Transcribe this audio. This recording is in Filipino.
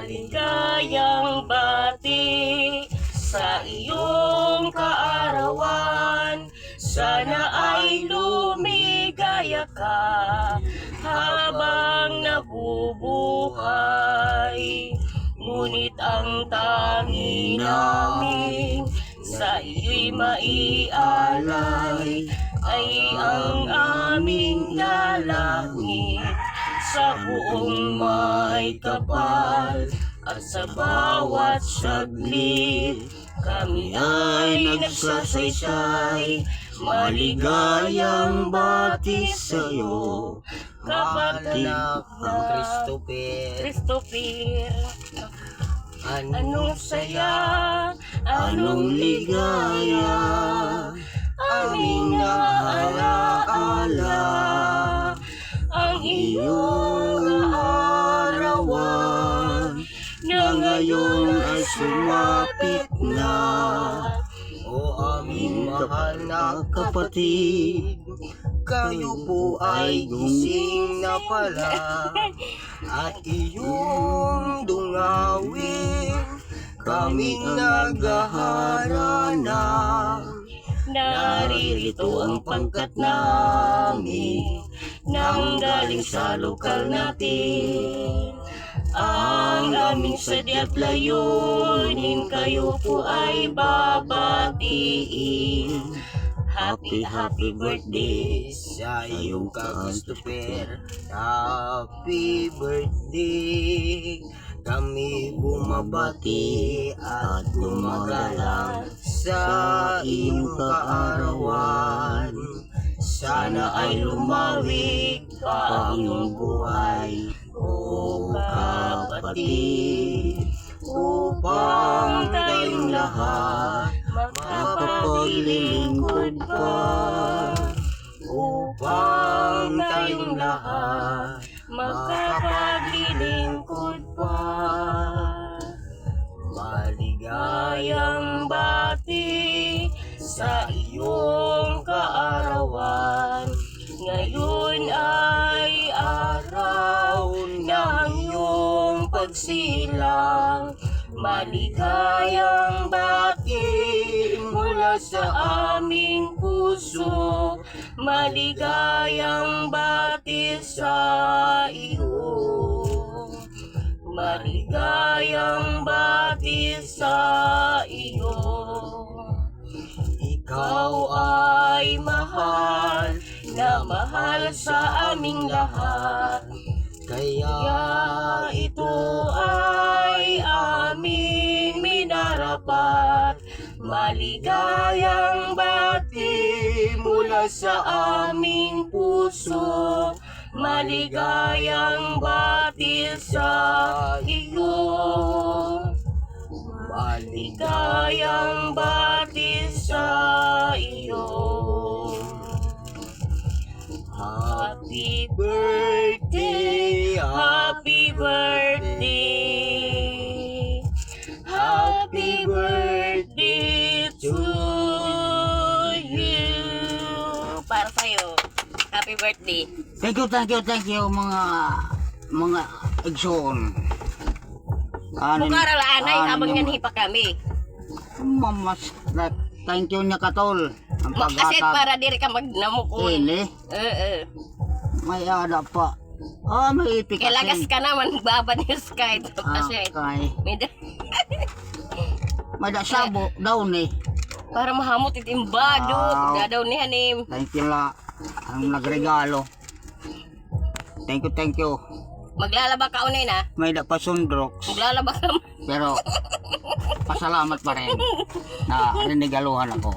Maligayang bati sa iyong kaarawan. Sana ay lumigaya ka habang nabubuhay. Ngunit ang tangi namin sa iyo'y maialay ay ang aming dalangin. Sa buong may kapal at sa bawat saglit, kami ay nagsasaysay. Maligayang bati sa'yo, kapatid na Christopher. Anong saya, anong ligaya, aming naalaala ang iyong kaarawan na ngayon ay sumapit na. O aming mahal na kapatid, kayo po ay gising na pala at iyong dungawin kaming naghaharana. Naririto ang pangkat namin nang galing sa lokal natin. Ang aming sadya't layunin kayo po ay babatiin. Happy birthday sa iyong ka-Christopher. Happy birthday. Kami bumabati at gumagalang sa iyong kaarawan. Sana ay lumawig pa ang iyong buhay, o kapatid, upang tayong lahat makapaglilingkod pa. Upang tayong lahat makapaglilingkod pa. Maligayang bati sa iyong kaarawan. Ngayon ay araw ng iyong pagsilang. Maligayang bati mula sa aming puso. Maligayang bati sa iyo. Maligayang bati sa iyo. Ikaw ay mahal na mahal sa aming lahat. Kaya ito ay aming minarapat. Maligayang bati mula sa aming puso. Maligayang bati sa iyo. Maligayang bati sa iyo. Happy birthday, happy birthday, happy birthday to you. Para sa'yo, happy birthday. Thank you mga igsoon. Bukara laanay habang yan hipa kami. Mamas, thank you niya katol. Ang Makasit paghatag. para diri ka magnamukon. Ini, may ada pa. May ipikasin. Kailagas ka naman, baba ni Sky. Kasi, Okay. May dasabo daw ni. para mahamot itimbado. Dadaw ni Hanim. Thank you la. Ang nagregalo. Thank you. Maglalaba ka unay na. May da pa sundroks. Maglalaba ka. Pero pasalamat pa rin na rinigaluhan ako.